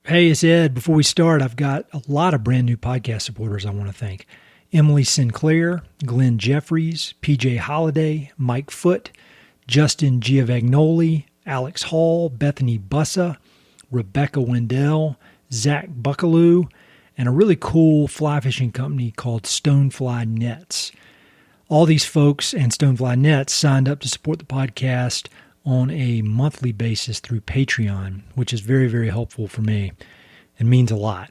Hey, it's Ed. Before we start, I've got a lot of brand new podcast supporters I want to thank. Emily Sinclair, Glenn Jeffries, PJ Holiday, Mike Foote, Justin Giavagnoli, Alex Hall, Bethany Bussa, Rebecca Wendell, Zach Buckaloo, and a really cool fly fishing company called Stonefly Nets. All these folks and Stonefly Nets signed up to support the podcast on a monthly basis through Patreon, which is very, very helpful for me and means a lot.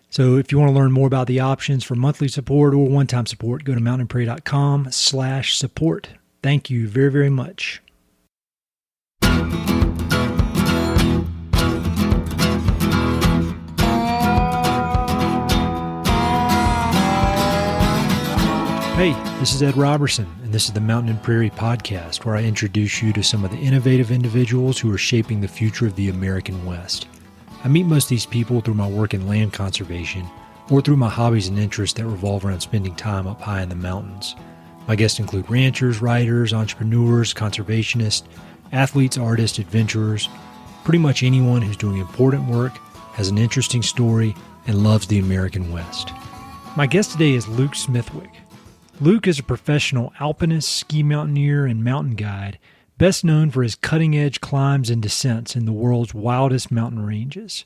So if you want to learn more about the options for monthly support or one-time support, go to mountainandprairie.com/support. Thank you very, very much. Hey, this is Ed Robertson, and this is the Mountain and Prairie Podcast, where I introduce you to some of the innovative individuals who are shaping the future of the American West. I meet most of these people through my work in land conservation or through my hobbies and interests that revolve around spending time up high in the mountains. My guests include ranchers, writers, entrepreneurs, conservationists, athletes, artists, adventurers, pretty much anyone who's doing important work, has an interesting story, and loves the American West. My guest today is Luke Smithwick. Luke is a professional alpinist, ski mountaineer, and mountain guide, best known for his cutting-edge climbs and descents in the world's wildest mountain ranges.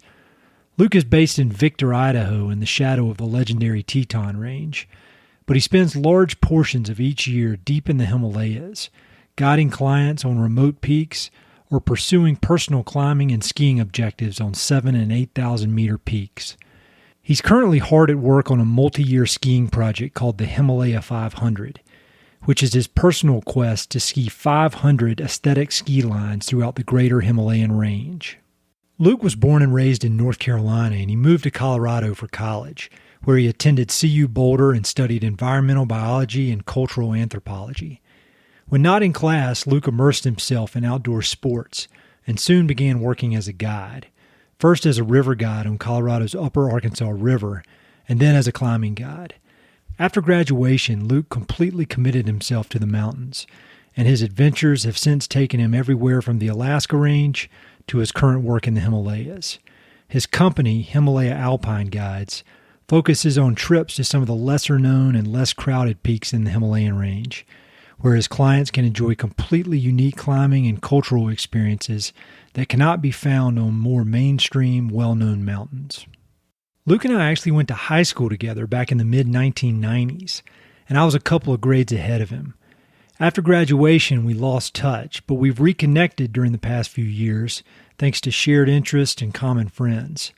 Luke is based in Victor, Idaho, in the shadow of the legendary Teton Range, but he spends large portions of each year deep in the Himalayas, guiding clients on remote peaks or pursuing personal climbing and skiing objectives on 7,000 and 8,000 meter peaks. He's currently hard at work on a multi-year skiing project called the Himalaya 500, which is his personal quest to ski 500 aesthetic ski lines throughout the greater Himalayan range. Luke was born and raised in North Carolina, and he moved to Colorado for college, where he attended CU Boulder and studied environmental biology and cultural anthropology. When not in class, Luke immersed himself in outdoor sports and soon began working as a guide. First as a river guide on Colorado's Upper Arkansas River, and then as a climbing guide. After graduation, Luke completely committed himself to the mountains, and his adventures have since taken him everywhere from the Alaska Range to his current work in the Himalayas. His company, Himalaya Alpine Guides, focuses on trips to some of the lesser-known and less crowded peaks in the Himalayan Range, where his clients can enjoy completely unique climbing and cultural experiences that cannot be found on more mainstream, well-known mountains. Luke and I actually went to high school together back in the mid-1990s, and I was a couple of grades ahead of him. After graduation, we lost touch, but we've reconnected during the past few years, thanks to shared interests and common friends.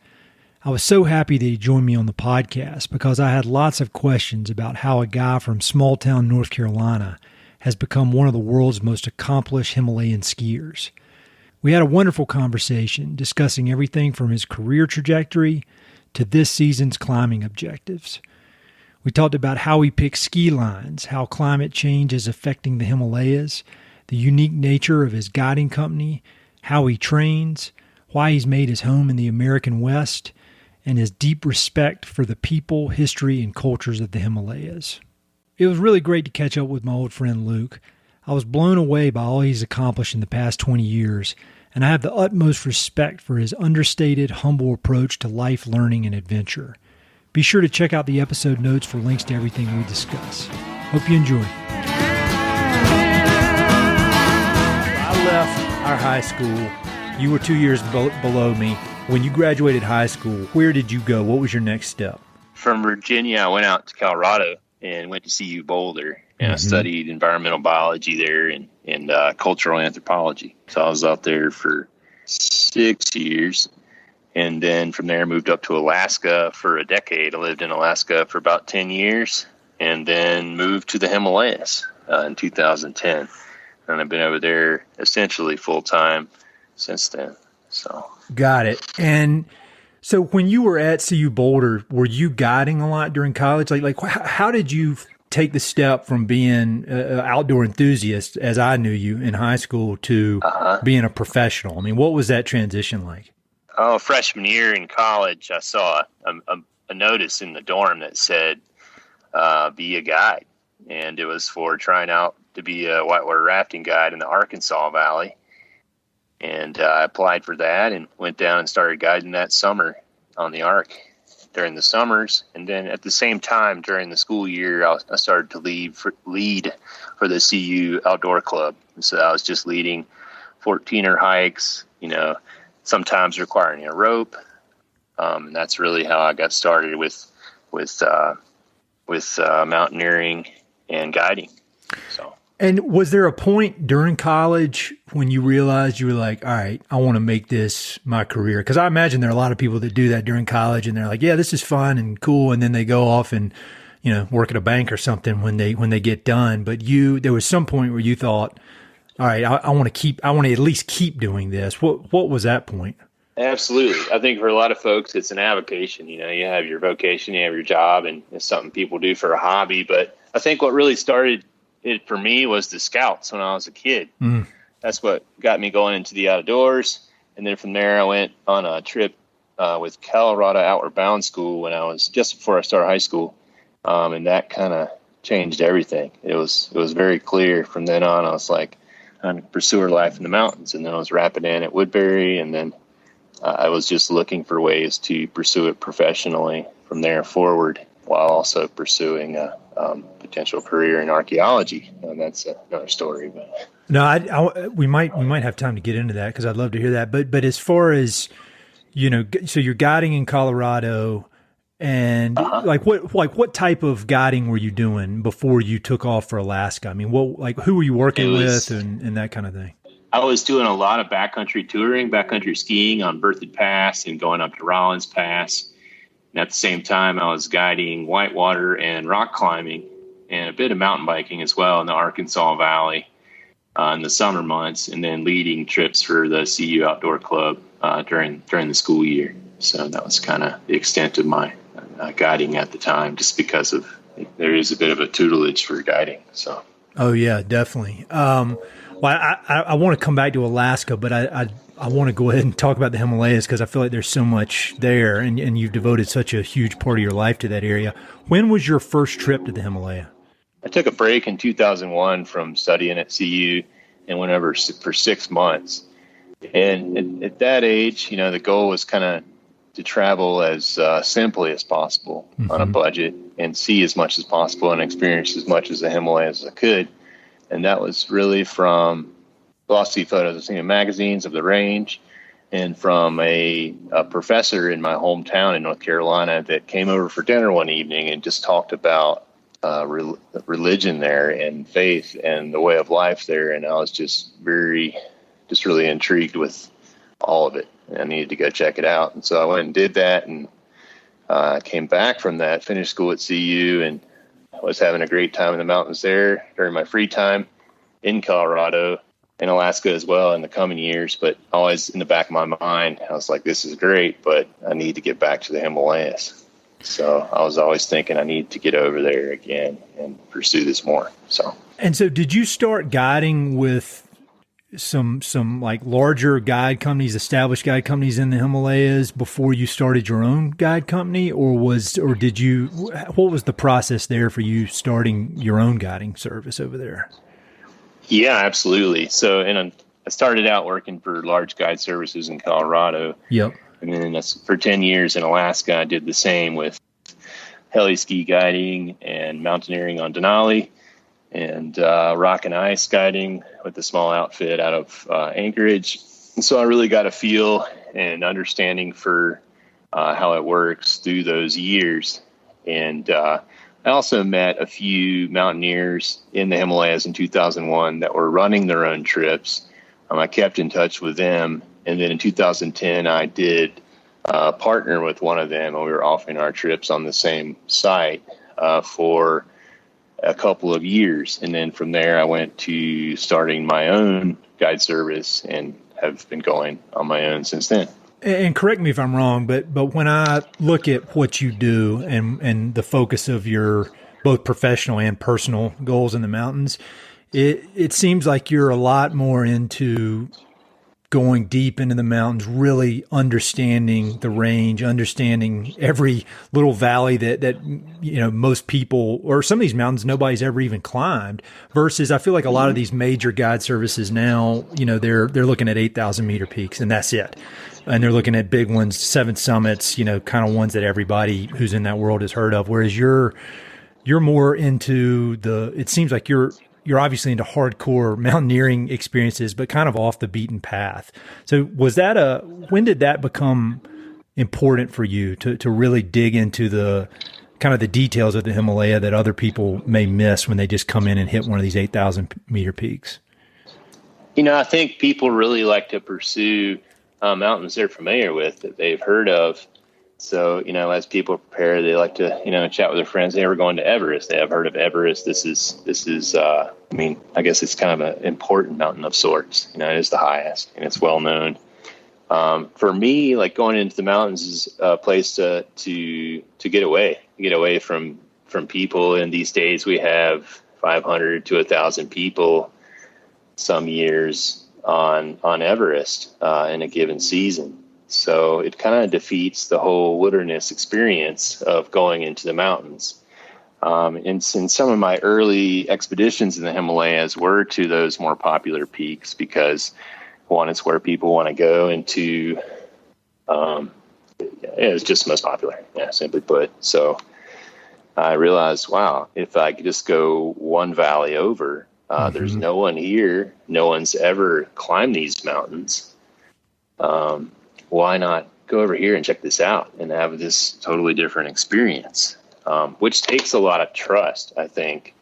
I was so happy that he joined me on the podcast because I had lots of questions about how a guy from small-town North Carolina has become one of the world's most accomplished Himalayan skiers. We had a wonderful conversation discussing everything from his career trajectory to this season's climbing objectives. We talked about how he picks ski lines, how climate change is affecting the Himalayas, the unique nature of his guiding company, how he trains, why he's made his home in the American West, and his deep respect for the people, history, and cultures of the Himalayas. It was really great to catch up with my old friend Luke. I was blown away by all he's accomplished in the past 20 years, and I have the utmost respect for his understated, humble approach to life, learning, and adventure. Be sure to check out the episode notes for links to everything we discuss. Hope you enjoy. I left our high school. You were 2 years below me. When you graduated high school, where did you go? What was your next step? From Virginia, I went out to Colorado and went to CU Boulder, and I studied environmental biology there and cultural anthropology. So I was out there for 6 years, and then from there moved up to Alaska for a decade. I lived in Alaska for about 10 years, and then moved to the Himalayas in 2010. And I've been over there essentially full-time since then. So got it. And so when you were at CU Boulder, were you guiding a lot during college? Like how did you take the step from being an outdoor enthusiast, as I knew you in high school, to being a professional? I mean, what was that transition like? Oh, freshman year in college, I saw a notice in the dorm that said, be a guide. And it was for trying out to be a whitewater rafting guide in the Arkansas Valley. And I applied for that and went down and started guiding that summer. on the ARC during the summers. And then at the same time during the school year, I started to lead for the CU Outdoor Club. And so I was just leading 14er hikes, sometimes requiring a rope. And that's really how I got started with mountaineering and guiding. So. And was there a point during college when you realized you were like, all right, I want to make this my career? Because I imagine there are a lot of people that do that during college and they're like, yeah, this is fun and cool. And then they go off and, work at a bank or something when they get done. But there was some point where you thought, all right, I want to at least keep doing this. What was that point? Absolutely. I think for a lot of folks, it's an avocation. You have your vocation, you have your job, and it's something people do for a hobby. But I think what really started it for me was the Scouts when I was a kid. That's what got me going into the outdoors. And then from there, I went on a trip with Colorado Outward Bound School when I was just before I started high school. And that kind of changed everything. It was very clear from then on. I was like, I'm going to pursue life in the mountains. And then I was rapping in at Woodbury. And then I was just looking for ways to pursue it professionally from there forward, while also pursuing a potential career in archaeology. And that's another story. But. No, we might have time to get into that because I'd love to hear that. But as far as, so you're guiding in Colorado and what type of guiding were you doing before you took off for Alaska? I mean, who were you working with and that kind of thing? I was doing a lot of backcountry touring, backcountry skiing on Berthoud Pass and going up to Rollins Pass. And at the same time, I was guiding whitewater and rock climbing and a bit of mountain biking as well in the Arkansas Valley in the summer months, and then leading trips for the CU Outdoor Club during the school year. So that was kind of the extent of my guiding at the time, just because there is a bit of a tutelage for guiding. So. Oh yeah, definitely. Well, I want to come back to Alaska, but I want to go ahead and talk about the Himalayas because I feel like there's so much there, and you've devoted such a huge part of your life to that area. When was your first trip to the Himalaya? I took a break in 2001 from studying at CU and went over for 6 months. And at that age, the goal was kind of to travel as simply as possible on a budget and see as much as possible and experience as much as the Himalayas as I could. And that was really from glossy photos I've seen in magazines of the range and from a professor in my hometown in North Carolina that came over for dinner one evening and just talked about religion there and faith and the way of life there. And I was just really intrigued with all of it. I needed to go check it out. And so I went and did that, and I came back from that, finished school at CU, and I was having a great time in the mountains there during my free time in Colorado and Alaska as well in the coming years. But always in the back of my mind, I was like, this is great, but I need to get back to the Himalayas. So I was always thinking I need to get over there again and pursue this more. And so did you start guiding with some like larger guide companies, established guide companies in the Himalayas before you started your own guide company, what was the process there for you starting your own guiding service over there? Yeah, absolutely. So, I started out working for large guide services in Colorado. Yep. And then for 10 years in Alaska, I did the same with heli ski guiding and mountaineering on Denali, and rock and ice guiding with a small outfit out of Anchorage. And so I really got a feel and understanding for how it works through those years. And I also met a few mountaineers in the Himalayas in 2001 that were running their own trips. I kept in touch with them. And then in 2010, I did partner with one of them, and we were offering our trips on the same site for a couple of years. And then from there, I went to starting my own guide service and have been going on my own since then. And correct me if I'm wrong, but when I look at what you do and the focus of your both professional and personal goals in the mountains, it seems like you're a lot more into going deep into the mountains, really understanding the range, understanding every little valley that most people, or some of these mountains nobody's ever even climbed, versus I feel like a lot of these major guide services now, they're looking at 8,000 meter peaks and that's it. and they're looking at big ones, seven summits, kind of ones that everybody who's in that world has heard of. Whereas you're more into it seems like you're obviously into hardcore mountaineering experiences, but kind of off the beaten path. So when did that become important for you to really dig into the kind of the details of the Himalaya that other people may miss when they just come in and hit one of these 8,000 meter peaks? I think people really like to pursue mountains they're familiar with, that they've heard of. So, as people prepare, they like to, chat with their friends. They ever going to Everest? They have heard of Everest. This is, I guess it's kind of an important mountain of sorts. It is the highest and it's well known. For me, like going into the mountains is a place to get away from people. In these days, we have 500 to 1,000 people some years on Everest in a given season. So it kind of defeats the whole wilderness experience of going into the mountains. And some of my early expeditions in the Himalayas were to those more popular peaks because, one, it's where people want to go, and two, it's just most popular, simply put. So I realized, wow, if I could just go one valley over, there's no one here. No one's ever climbed these mountains. Why not go over here and check this out and have this totally different experience, which takes a lot of trust, I think,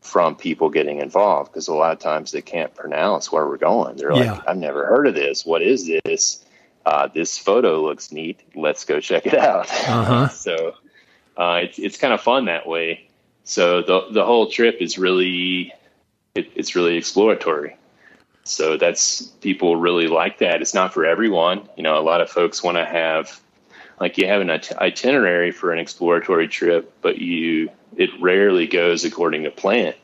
from people getting involved, because a lot of times they can't pronounce where we're going. They're like, I've never heard of this. What is this? This photo looks neat. Let's go check it out. So it's kind of fun that way. So the whole trip is really, it's really exploratory. So people really like that. It's not for everyone. A lot of folks want to have, like, you have an itinerary for an exploratory trip, but it rarely goes according to plan.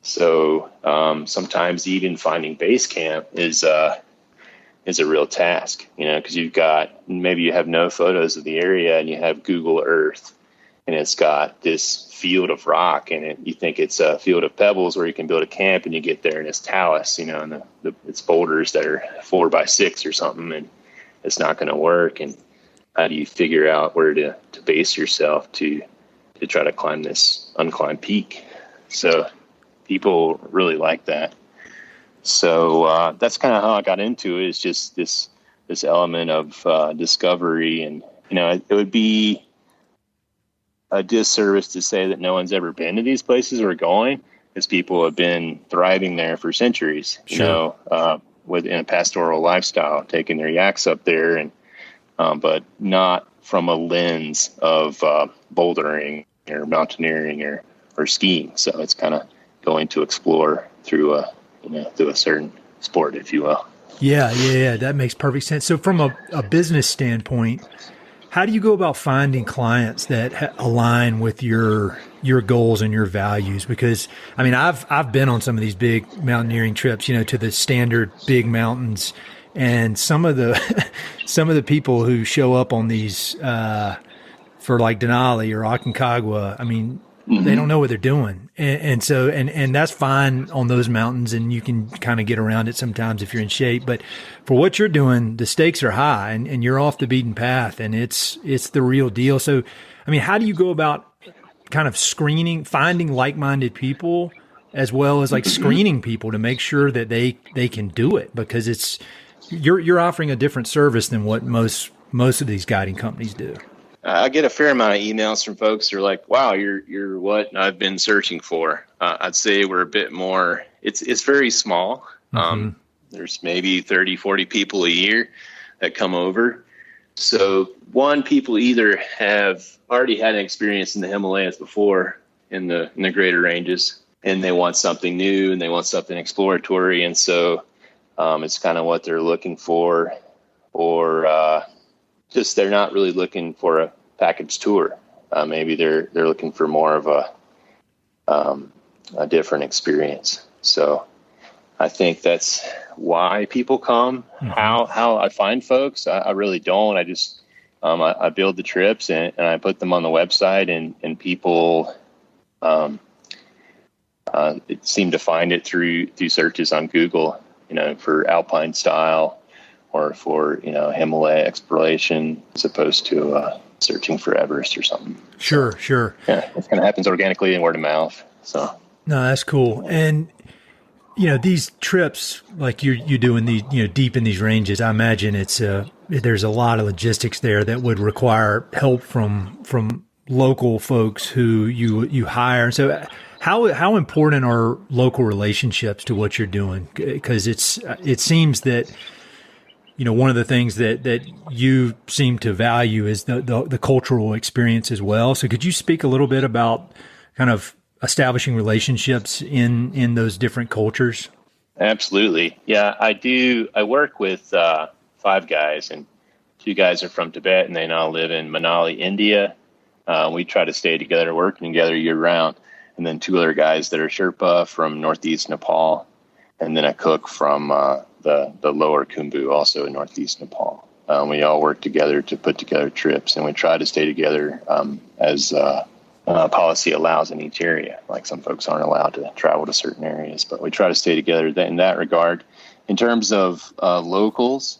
So sometimes even finding base camp is a real task, because maybe you have no photos of the area and you have Google Earth and it's got this field of rock in it. You think it's a field of pebbles where you can build a camp, and you get there and it's talus, and it's boulders that are 4 by 6 or something, and it's not going to work. And how do you figure out where to base yourself to try to climb this unclimbed peak? So people really like that. So that's kind of how I got into it, is just this element of discovery. And, it would be a disservice to say that no one's ever been to these places we're going, because people have been thriving there for centuries, within a pastoral lifestyle, taking their yaks up there, and but not from a lens of bouldering or mountaineering or skiing. So it's kind of going to explore through a certain sport, if you will. Yeah. That makes perfect sense. So from a business standpoint, how do you go about finding clients that align with your goals and your values? Because I've been on some of these big mountaineering trips, to the standard big mountains, and some of the people who show up on these for like Denali or Aconcagua, they don't know what they're doing. And so that's fine on those mountains, and you can kind of get around it sometimes if you're in shape. But for what you're doing, the stakes are high, and you're off the beaten path, and it's the real deal. So, how do you go about kind of finding like-minded people, as well as like screening people to make sure that they can do it? Because you're offering a different service than what most of these guiding companies do. I get a fair amount of emails from folks who are like, wow, you're what I've been searching for. I'd say we're a bit more, it's very small. There's maybe 30, 40 people a year that come over. So people either have already had an experience in the Himalayas before in the greater ranges, and they want something new and they want something exploratory. And so it's kind of what they're looking for, or just they're not really looking for a package tour. Maybe they're looking for more of a different experience. So I think that's why people come. How I find folks, I really don't. I just I build the trips and I put them on the website, and people seem to find it through searches on Google, for alpine style or for, Himalaya exploration as opposed to searching for Everest or something. Sure. Yeah, it kind of happens organically and word of mouth. So no, that's cool. And these trips, like you doing these, deep in these ranges, I imagine there's a lot of logistics there that would require help from local folks who you hire. So how important are local relationships to what you're doing? Because it seems that one of the things that you seem to value is the cultural experience as well. So could you speak a little bit about kind of establishing relationships in those different cultures? Absolutely. Yeah, I do. I work with 5 guys, and 2 guys are from Tibet, and they now live in Manali, India. We try to stay together, working together year round. And then 2 other guys that are Sherpa from northeast Nepal, and then a cook from the lower Khumbu, also in northeast Nepal. We all work together to put together trips, and we try to stay together as policy allows in each area. Like some folks aren't allowed to travel to certain areas, but we try to stay together in that regard. In terms of locals,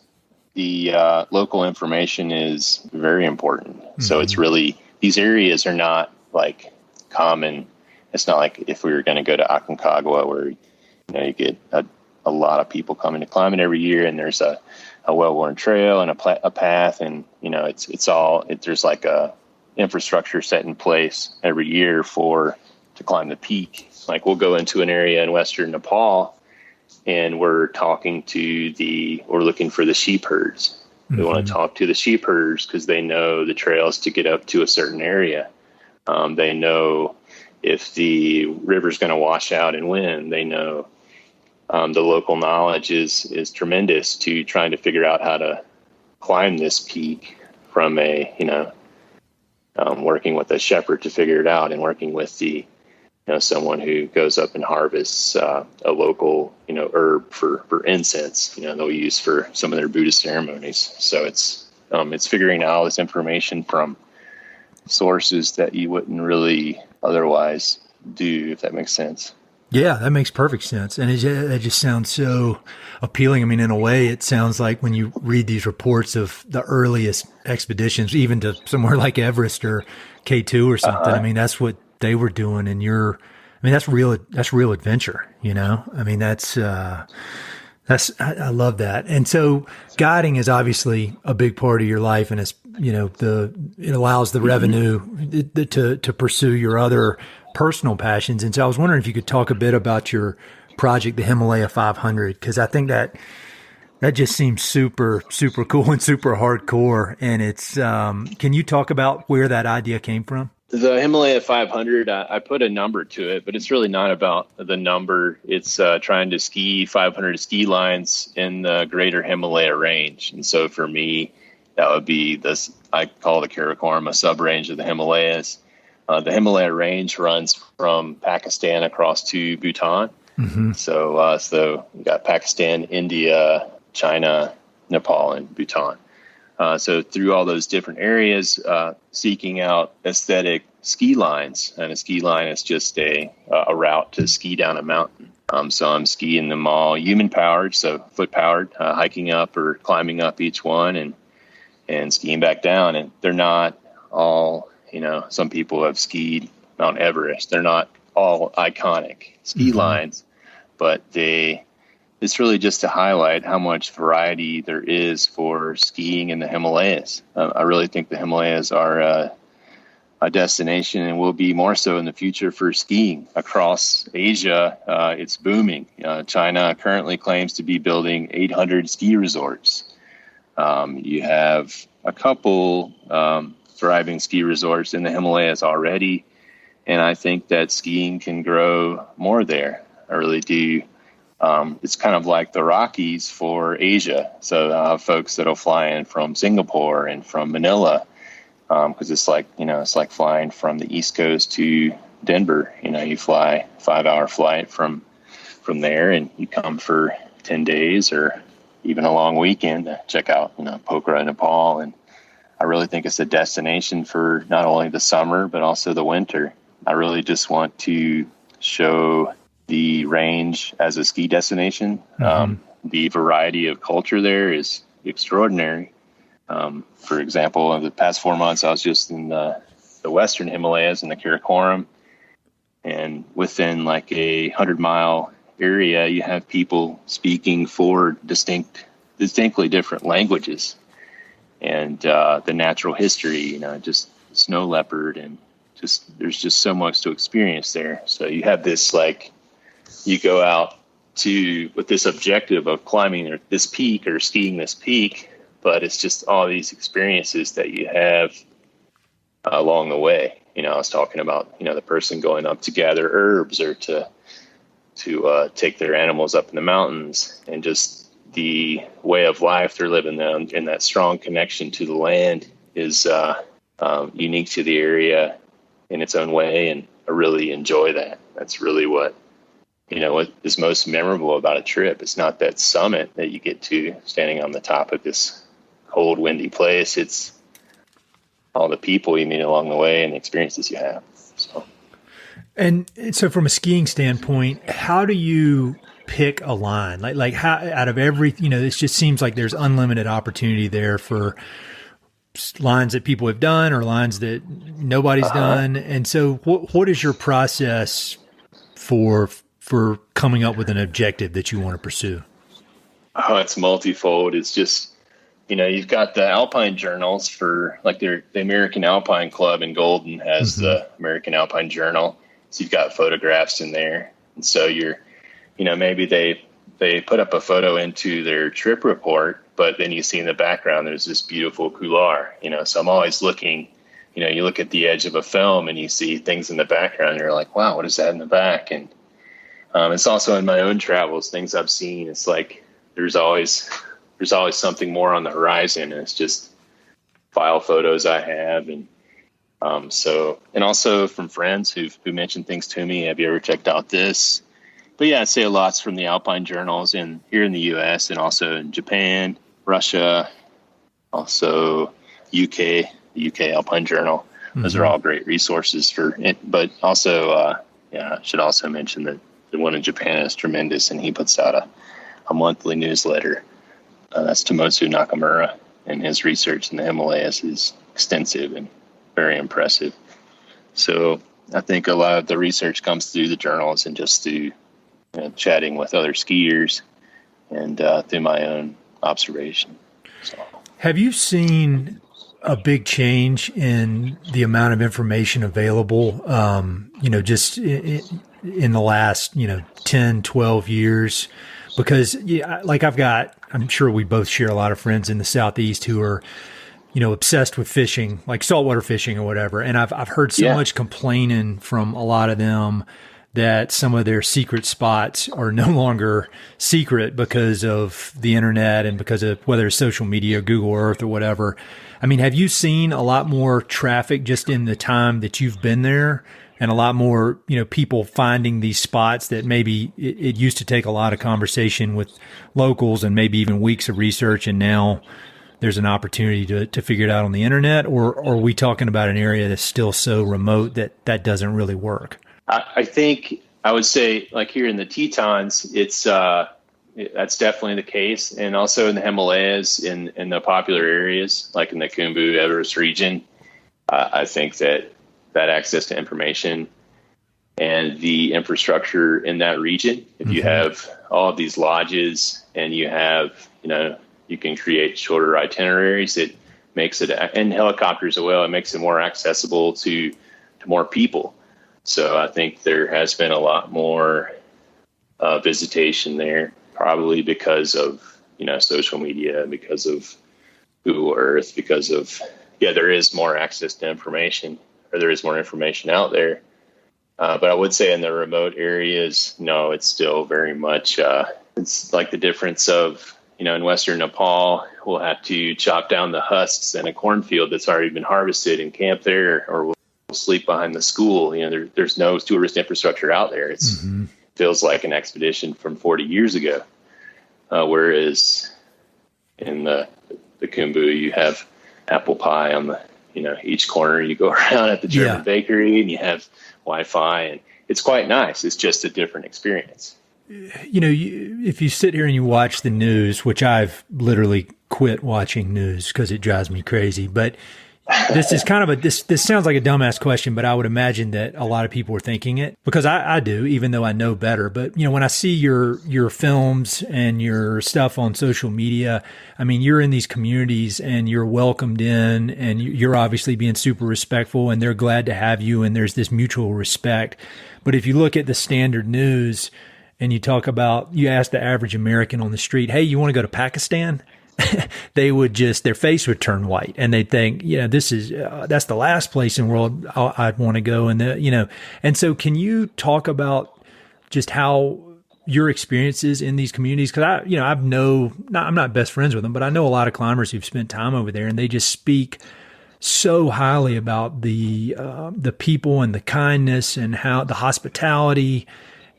the local information is very important. Mm-hmm. So it's really, these areas are not like common. It's not like if we were going to go to Aconcagua where, you get a lot of people coming to climb it every year, and there's a well-worn trail and a path, and, there's like a infrastructure set in place every year to climb the peak. Like we'll go into an area in western Nepal, and we're looking for the sheep herds. Mm-hmm. We want to talk to the sheep herders because they know the trails to get up to a certain area. They know if the river's going to wash out and when. They know the local knowledge is tremendous to trying to figure out how to climb this peak from working with a shepherd to figure it out, and working with someone who goes up and harvests a local, herb for incense, they'll use for some of their Buddhist ceremonies. So it's figuring out all this information from sources that you wouldn't really otherwise do, if that makes sense. Yeah, that makes perfect sense. And it just sounds so appealing. I mean, in a way, it sounds like when you read these reports of the earliest expeditions, even to somewhere like Everest or K2 or something, I mean, that's what they were doing. And that's real adventure, I mean, I love that. And so guiding is obviously a big part of your life, and it's, it allows the revenue to pursue your other personal passions. And so I was wondering if you could talk a bit about your project, the Himalaya 500, because I think that just seems super, super cool and super hardcore. And it's, can you talk about where that idea came from? The Himalaya 500, I put a number to it, but it's really not about the number. It's trying to ski 500 ski lines in the greater Himalaya range. And so for me, that would be this, I call the Karakoram a sub-range of the Himalayas. The Himalaya range runs from Pakistan across to Bhutan. Mm-hmm. So we got Pakistan, India, China, Nepal, and Bhutan. So through all those different areas, seeking out aesthetic ski lines. And a ski line is just a route to ski down a mountain. So I'm skiing them all human-powered, so foot-powered, hiking up or climbing up each one and skiing back down. And they're not all, some people have skied Mount Everest. They're not all iconic ski lines, but it's really just to highlight how much variety there is for skiing in the Himalayas. I really think the Himalayas are a destination and will be more so in the future for skiing across Asia. It's booming. China currently claims to be building 800 ski resorts. You have a couple thriving ski resorts in the Himalayas already, and I think that skiing can grow more there. I really do. It's kind of like the Rockies for Asia. So folks that'll fly in from Singapore and from Manila, because it's like flying from the East Coast to Denver. You fly 5-hour flight from there, and you come for 10 days or even a long weekend to check out Pokhara, Nepal. And I really think it's a destination for not only the summer but also the winter. I really just want to show the range as a ski destination. Mm-hmm. The variety of culture there is extraordinary. For example, in the past 4 months, I was just in the western Himalayas in the Karakoram, and within like a 100-mile area, you have people speaking four distinctly different languages, and the natural history, just snow leopard, and there's just so much to experience there. So you have this, like, you go out with this objective of climbing this peak or skiing this peak, but it's just all these experiences that you have along the way. I was talking about, the person going up to gather herbs or to take their animals up in the mountains, and just the way of life they're living there, and that strong connection to the land is unique to the area in its own way. And I really enjoy that. That's really what is most memorable about a trip. It's not that summit that you get to standing on the top of this cold, windy place. It's all the people you meet along the way and the experiences you have. And so from a skiing standpoint, how do you pick a line? Like how, out of every, it just seems like there's unlimited opportunity there for lines that people have done or lines that nobody's done. And so what is your process for coming up with an objective that you want to pursue? Oh, it's multifold. It's just, you've got the Alpine journals for, like, the American Alpine Club in Golden has the American Alpine Journal. So you've got photographs in there. And so maybe they put up a photo into their trip report, but then you see in the background, there's this beautiful couloir, so I'm always looking, you look at the edge of a film and you see things in the background and you're like, wow, what is that in the back? And it's also in my own travels, things I've seen. It's like, there's always something more on the horizon, and it's just file photos I have. And and also from friends who mentioned things to me. Have you ever checked out this? But yeah, I'd say a lot's from the Alpine journals here in the U.S. and also in Japan, Russia, also UK, the UK Alpine Journal. Those are all great resources for it. But also, I should also mention that the one in Japan is tremendous, and he puts out a monthly newsletter. That's Tomotsu Nakamura, and his research in the Himalayas is extensive and very impressive. So I think a lot of the research comes through the journals and just through chatting with other skiers and through my own observation. So. Have you seen a big change in the amount of information available, just in the last, 10, 12 years? Because I'm sure we both share a lot of friends in the Southeast who are, obsessed with fishing, like saltwater fishing or whatever. And I've heard so much complaining from a lot of them that some of their secret spots are no longer secret because of the internet and because of whether it's social media or Google Earth or whatever. I mean, have you seen a lot more traffic just in the time that you've been there, and a lot more, people finding these spots that maybe it used to take a lot of conversation with locals and maybe even weeks of research, and now there's an opportunity to figure it out on the internet? Or are we talking about an area that's still so remote that doesn't really work? I think I would say, like, here in the Tetons, that's definitely the case. And also in the Himalayas, in the popular areas, like in the Khumbu Everest region, I think that access to information and the infrastructure in that region, if you have all of these lodges and you have, you can create shorter itineraries, it makes it, and helicopters as well, it makes it more accessible to more people. So I think there has been a lot more visitation there, probably because of, social media, because of Google Earth, because of, there is more access to information, or there is more information out there. But I would say in the remote areas, no, it's still very much, it's like the difference of, in Western Nepal, we'll have to chop down the husks in a cornfield that's already been harvested and camp there, or we'll sleep behind the school. There's no tourist infrastructure out there. It feels like an expedition from 40 years ago. Whereas in the Khumbu, you have apple pie on the, each corner. You go around at the German bakery and you have Wi-Fi, and it's quite nice. It's just a different experience. If you sit here and you watch the news, which I've literally quit watching news because it drives me crazy. But this is kind of this sounds like a dumbass question, but I would imagine that a lot of people are thinking it because I do, even though I know better. But, when I see your films and your stuff on social media, I mean, you're in these communities and you're welcomed in and you're obviously being super respectful and they're glad to have you. And there's this mutual respect. But if you look at the standard news and you ask the average American on the street, hey, you want to go to Pakistan? They would their face would turn white and they'd think, that's the last place in the world I'd want to go. And so can you talk about just how your experiences in these communities? Cause I'm not best friends with them, but I know a lot of climbers who've spent time over there and they just speak so highly about the people and the kindness and how the hospitality.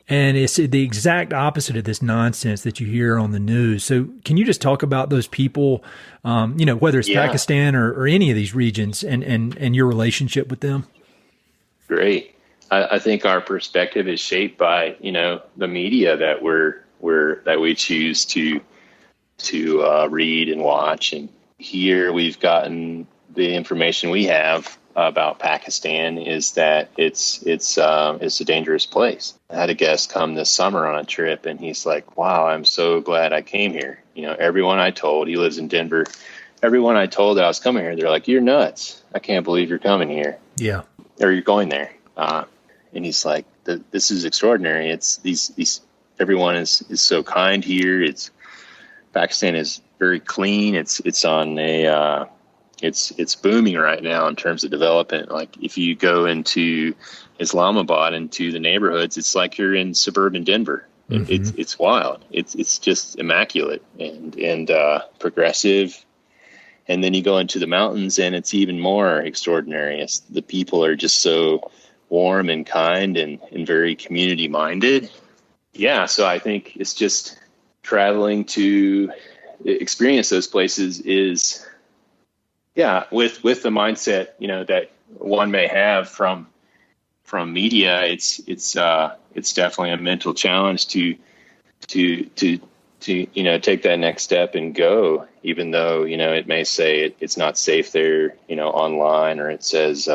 And it's the exact opposite of this nonsense that you hear on the news. So can you just talk about those people, whether it's Pakistan or any of these regions and your relationship with them? Great. I think our perspective is shaped by, the media that we choose to read and watch. And here we've gotten the information we have about Pakistan is that it's a dangerous place. I had a guest come this summer on a trip and he's like, wow, I'm so glad I came here. Everyone I told, he lives in Denver, everyone I told that I was coming here, they're like, you're nuts. I can't believe you're coming here. Yeah. Or you're going there. And he's like, this is extraordinary. It's these everyone is so kind here. Pakistan is very clean. It's on a, it's booming right now in terms of development. Like if you go into Islamabad, into the neighborhoods, it's like you're in suburban Denver. Mm-hmm. It's wild. It's just immaculate and progressive. And then you go into the mountains and it's even more extraordinary. The people are just so warm and kind and very community minded. Yeah. So I think it's just traveling to experience those places is, with the mindset, that one may have from media, it's definitely a mental challenge to take that next step and go, even though, it may say it's not safe there, online, or it says,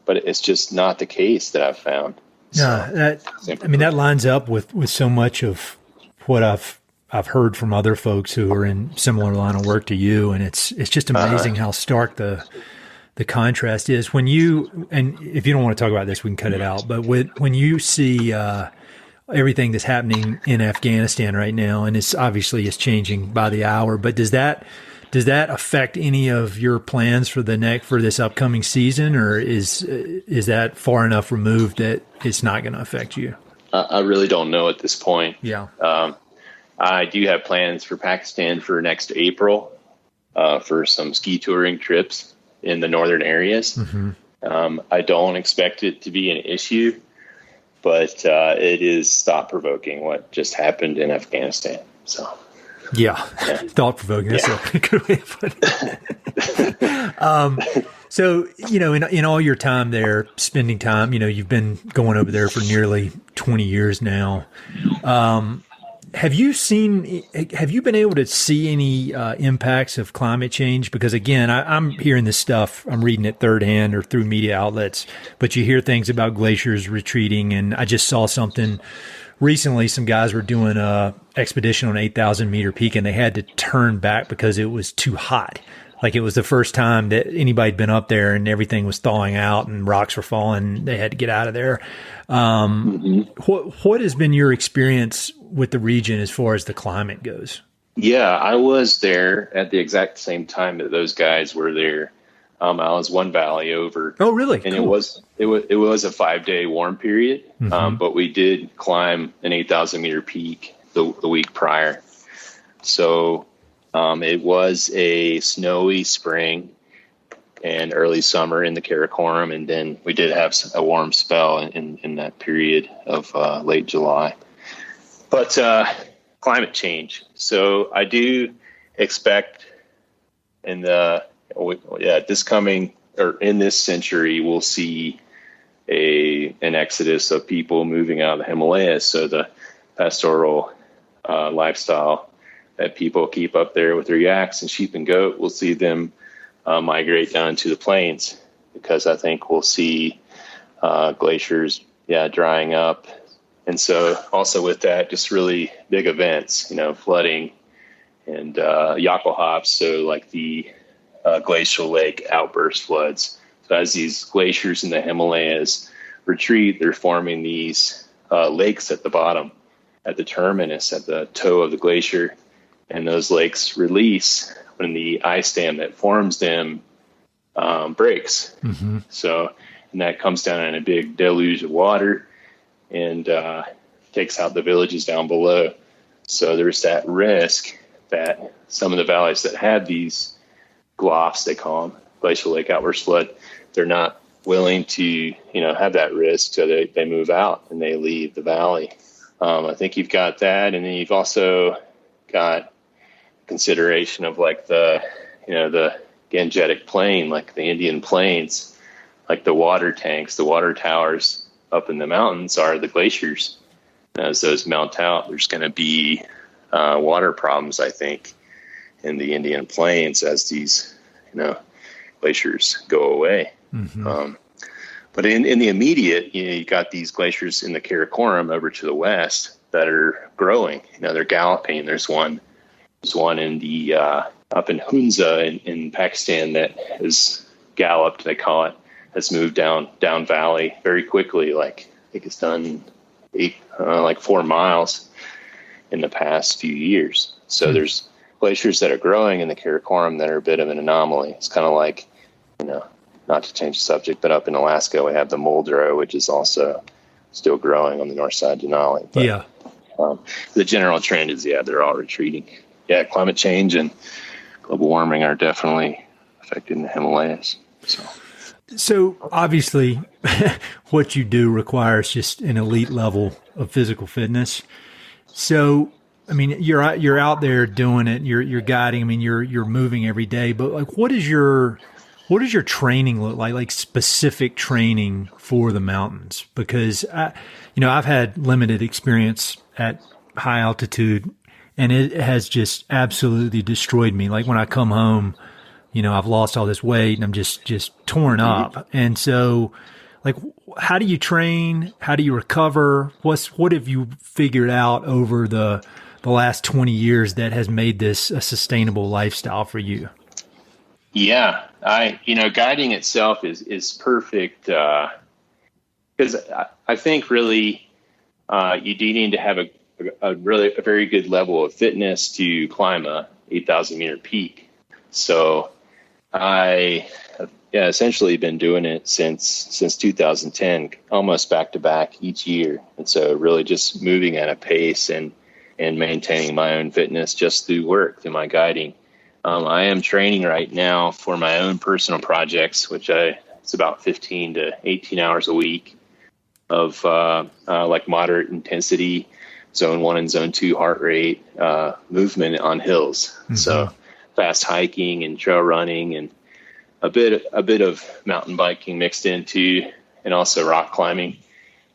but it's just not the case that I've found. No, that lines up with so much of what I've heard from other folks who are in similar line of work to you. And it's just amazing how stark the contrast is when and if you don't want to talk about this, we can cut it out. But when you see, everything that's happening in Afghanistan right now, and it's changing by the hour, but does that affect any of your plans for this upcoming season, or is that far enough removed that it's not going to affect you? I really don't know at this point. Yeah. I do have plans for Pakistan for next April, for some ski touring trips in the northern areas. Mm-hmm. I don't expect it to be an issue, but it is thought-provoking what just happened in Afghanistan. So, yeah. Thought-provoking. That's a good way to put it. So, in all your time there, spending time, you've been going over there for nearly 20 years now. Have you been able to see any impacts of climate change? Because again, I'm hearing this stuff, I'm reading it third hand or through media outlets, but you hear things about glaciers retreating. And I just saw something recently. Some guys were doing a expedition on 8,000 meter peak and they had to turn back because it was too hot. Like it was the first time that anybody'd been up there and everything was thawing out and rocks were falling. They had to get out of there. What has been your experience with the region as far as the climate goes? Yeah, I was there at the exact same time that those guys were there. I was one valley over. Oh, really? And cool. it was a 5-day warm period. Mm-hmm. But we did climb an 8,000 meter peak the week prior. So, it was a snowy spring and early summer in the Karakoram. And then we did have a warm spell in that period of late July. But climate change. So I do expect in this century, we'll see an exodus of people moving out of the Himalayas. So the pastoral lifestyle that people keep up there with their yaks and sheep and goat, we'll see them migrate down to the plains, because I think we'll see glaciers, drying up. And so also with that, just really big events, flooding and Yakuhops, so like the glacial lake outburst floods. So as these glaciers in the Himalayas retreat, they're forming these lakes at the bottom, at the terminus, at the toe of the glacier. And those lakes release when the ice dam that forms them breaks. Mm-hmm. So, and that comes down in a big deluge of water and takes out the villages down below. So there's that risk that some of the valleys that had these GLOFs, they call them, glacial lake outburst flood, they're not willing to, have that risk. So they move out and they leave the valley. I think you've got that. And then you've also got consideration of like the Gangetic Plain, like the Indian Plains, like the water tanks, the water towers up in the mountains are the glaciers. As those mount out, there's going to be water problems, I think, in the Indian Plains as these, glaciers go away. Mm-hmm. But in the immediate, you got these glaciers in the Karakoram over to the west that are growing. They're galloping. There's one in the up in Hunza in Pakistan that has galloped, they call it, has moved down valley very quickly. Like I think it's done 4 miles in the past few years. So there's glaciers that are growing in the Karakoram that are a bit of an anomaly. It's kind of like, not to change the subject, but up in Alaska we have the Muldrow, which is also still growing on the north side of Denali. But, the general trend is, they're all retreating. Climate change and global warming are definitely affecting the Himalayas. So obviously what you do requires just an elite level of physical fitness. So, I mean, you're out there doing it, you're guiding, I mean, you're moving every day, but like, what does your training look like specific training for the mountains? Because I've had limited experience at high altitude, and it has just absolutely destroyed me. Like when I come home, I've lost all this weight and I'm just torn up. And so, like, how do you train? How do you recover? What have you figured out over the last 20 years that has made this a sustainable lifestyle for you? Yeah, guiding itself is perfect. Because I think really, you do need to have a very good level of fitness to climb a 8,000 meter peak. So I have essentially been doing it since 2010, almost back to back each year. And so really just moving at a pace and maintaining my own fitness just through work, through my guiding. I am training right now for my own personal projects, which it's about 15 to 18 hours a week of like moderate intensity, zone 1 and zone 2 heart rate movement on hills. Mm-hmm. So fast hiking and trail running and a bit of mountain biking mixed into, and also rock climbing,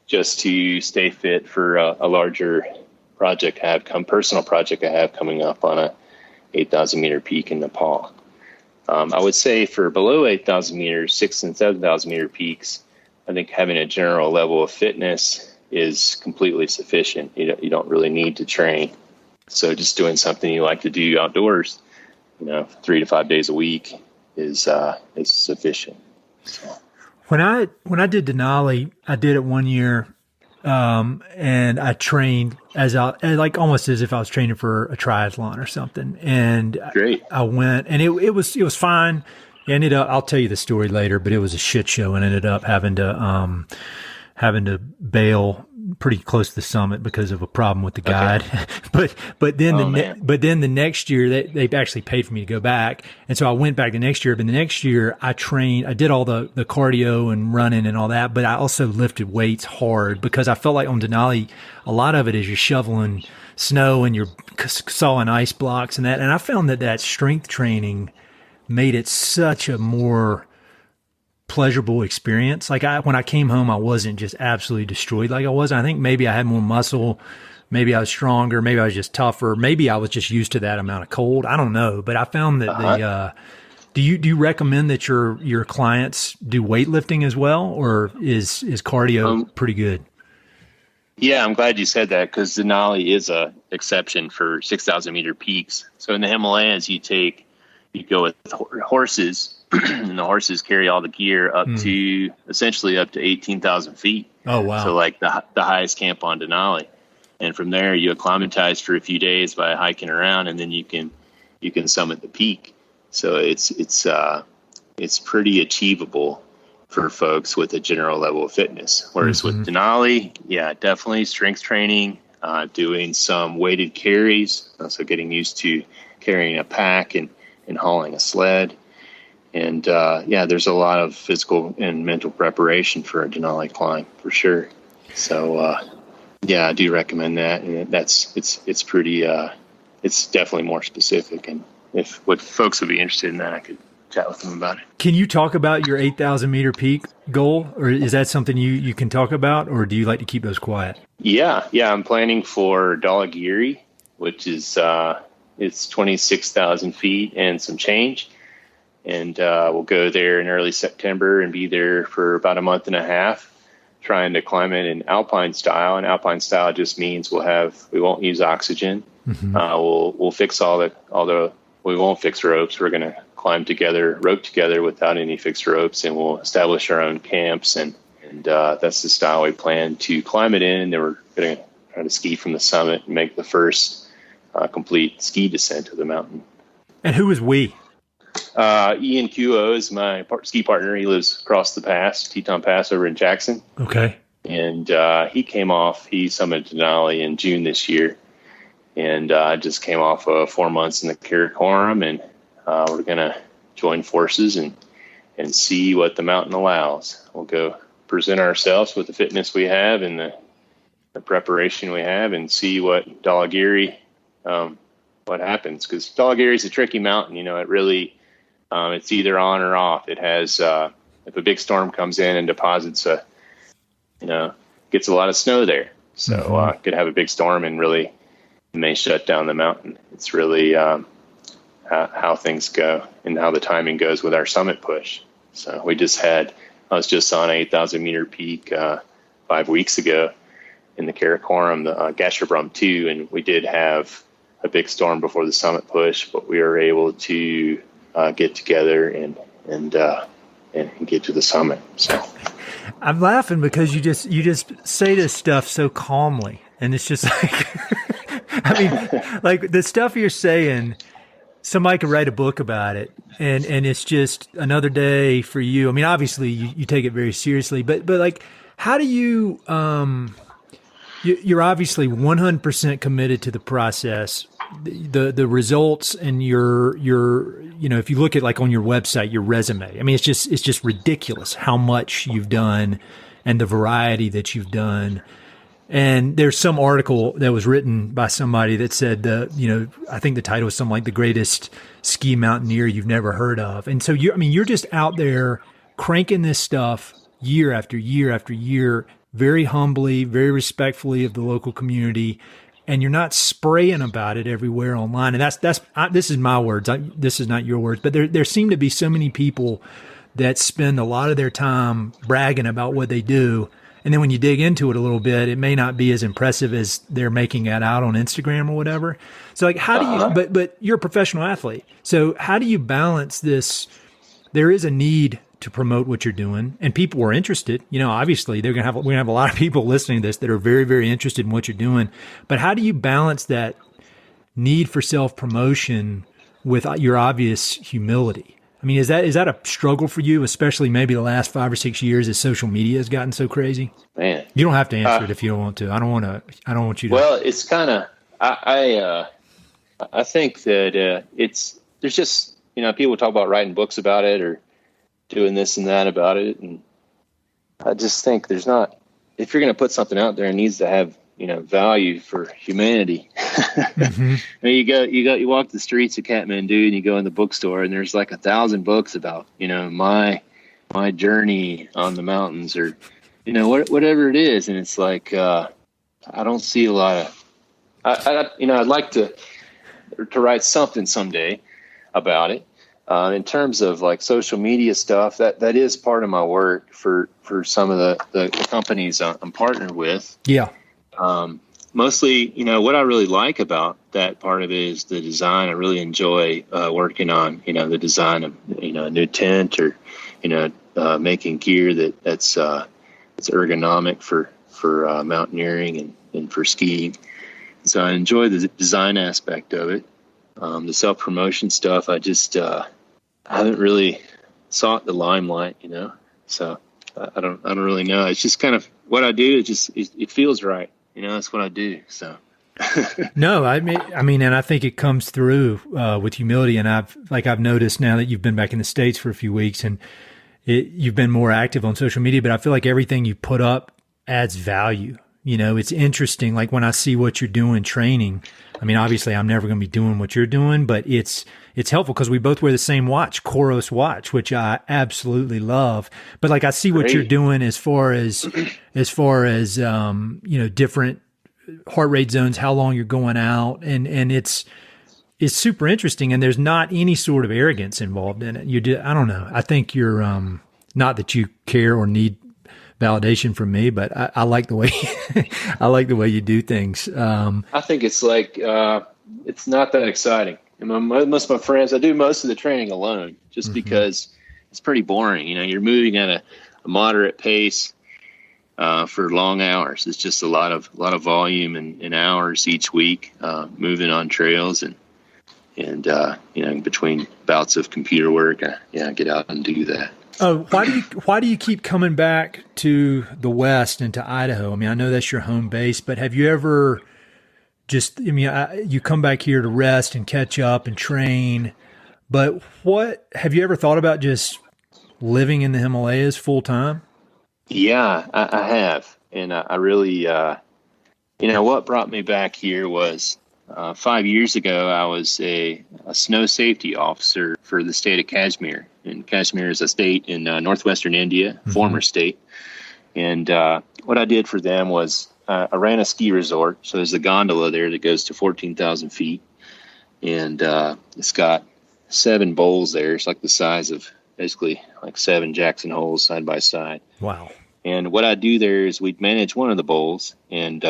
just to stay fit for a larger project personal project I have coming up on a 8,000 meter peak in Nepal. I would say for below 8,000 meters, 6,000 and 7,000 meter peaks, I think having a general level of fitness is completely sufficient. You don't really need to train. So just doing something you like to do outdoors, 3 to 5 days a week is sufficient. So. When I did Denali, I did it 1 year. And I trained almost as if I was training for a triathlon or something. And great. I went, and it was fine. Ended up, I'll tell you the story later, but it was a shit show, and ended up having to bail pretty close to the summit because of a problem with the guide. Okay. but then the next year they actually paid for me to go back. And so I went back the next year, but the next year I did all the cardio and running and all that, but I also lifted weights hard because I felt like on Denali, a lot of it is you're shoveling snow and you're sawing ice blocks and that. And I found that strength training made it such a more pleasurable experience. Like when I came home, I wasn't just absolutely destroyed like I was. I think maybe I had more muscle maybe I was stronger, maybe I was just tougher, maybe I was just used to that amount of cold. I don't know, but I found that do you recommend that your clients do weightlifting as well, or is cardio pretty good? Yeah, I'm glad you said that, because Denali is a exception for 6,000 meter peaks. So in the Himalayas, you go with horses, and the horses carry all the gear up to essentially up to 18,000 feet. Oh, wow. So like the highest camp on Denali. And from there, you acclimatize for a few days by hiking around, and then you can summit the peak. So it's pretty achievable for folks with a general level of fitness. Whereas with Denali, yeah, definitely strength training, doing some weighted carries, so getting used to carrying a pack and hauling a sled. And there's a lot of physical and mental preparation for a Denali climb for sure. So I do recommend that, and it's pretty it's definitely more specific. And if folks would be interested in that, I could chat with them about it. Can you talk about your 8,000 meter peak goal, or is that something you can talk about, or do you like to keep those quiet? Yeah, I'm planning for Dhaulagiri, which is it's 26,000 feet and some change, and we'll go there in early September and be there for about a month and a half, trying to climb it in alpine style. And alpine style just means we won't use oxygen. We'll fix we won't fix ropes. We're going to climb rope together without any fixed ropes, and we'll establish our own camps. And that's the style we plan to climb it in. And then we're going to try to ski from the summit and make the first complete ski descent of the mountain. And who is we? Ian Kuo is my ski partner. He lives across the pass, Teton Pass over in Jackson. Okay. And he summited Denali in June this year. And just came off 4 months in the Karakoram, and we're going to join forces and see what the mountain allows. We'll go present ourselves with the fitness we have and the preparation we have, and see what Dhaulagiri, what happens. Because Dhaulagiri is a tricky mountain. It really, it's either on or off. It has, if a big storm comes in and deposits gets a lot of snow there. So could have a big storm and really may shut down the mountain. It's really how things go and how the timing goes with our summit push. So I was just on an 8,000 meter peak 5 weeks ago in the Karakoram, the Gasherbrum 2, and we did have a big storm before the summit push, but we were able to get together and get to the summit. So I'm laughing because you just say this stuff so calmly, and it's just like I mean, like the stuff you're saying, somebody could write a book about it, and it's just another day for you. I mean, obviously you take it very seriously, but like, how do you, you're obviously 100% committed to the process, the results, and your, if you look at like on your website, your resume, I mean, it's just ridiculous how much you've done and the variety that you've done. And there's some article that was written by somebody that said, I think the title was something like the greatest ski mountaineer you've never heard of. And so you're just out there cranking this stuff year after year after year, very humbly, very respectfully of the local community. And you're not spraying about it everywhere online. And this is my words. This is not your words, but there seem to be so many people that spend a lot of their time bragging about what they do. And then when you dig into it a little bit, it may not be as impressive as they're making it out on Instagram or whatever. So like, how do you, but you're a professional athlete. So how do you balance this? There is a need to promote what you're doing, and people are interested. Obviously we're going to have a lot of people listening to this that are very, very interested in what you're doing. But how do you balance that need for self-promotion with your obvious humility? I mean, is that a struggle for you, especially maybe the last 5 or 6 years as social media has gotten so crazy? Man, you don't have to answer it if you don't want to. I don't want you to. Well, it's kind of, I think that there's just, people talk about writing books about it or doing this and that about it. And I just think if you're going to put something out there, it needs to have, value for humanity. Mm-hmm. I mean, you walk the streets of Kathmandu and you go in the bookstore and there's like 1,000 books about, my journey on the mountains or, whatever it is. And it's like, I don't see a lot of I'd like to write something someday about it. In terms of like social media stuff, that is part of my work for some of the companies I'm partnered with. Yeah. Mostly, what I really like about that part of it is the design. I really enjoy working on, the design of, a new tent or, making gear that's ergonomic for mountaineering and for skiing. So I enjoy the design aspect of it. The self-promotion stuff, I just haven't really sought the limelight, So I don't really know. It's just kind of what I do. It feels right. That's what I do. So. No, I mean, and I think it comes through with humility. And I've noticed now that you've been back in the States for a few weeks and you've been more active on social media, but I feel like everything you put up adds value. It's interesting. Like when I see what you're doing training, I mean, obviously I'm never going to be doing what you're doing, but it's helpful because we both wear the same watch, Koros watch, which I absolutely love. But like I see what you're doing as far as different heart rate zones, how long you're going out, and it's super interesting. And there's not any sort of arrogance involved in it. I don't know. I think you're not that you care or need validation from me, but I like the way I like the way you do things. I think it's like it's not that exciting. Most of my friends, I do most of the training alone, just because it's pretty boring. You're moving at a moderate pace for long hours. It's just a lot of volume and hours each week, moving on trails and between bouts of computer work, I get out and do that. Oh, why do you keep coming back to the West and to Idaho? I mean, I know that's your home base, but have you ever you come back here to rest and catch up and train, but have you ever thought about just living in the Himalayas full time? Yeah, I have. And I really, what brought me back here was 5 years ago, I was a snow safety officer for the state of Kashmir. And Kashmir is a state in northwestern India, former state. And what I did for them was I ran a ski resort. So there's a gondola there that goes to 14,000 feet. And it's got 7 bowls there. It's like the size of basically like 7 Jackson holes side by side. Wow. And what I do there is we'd manage one of the bowls and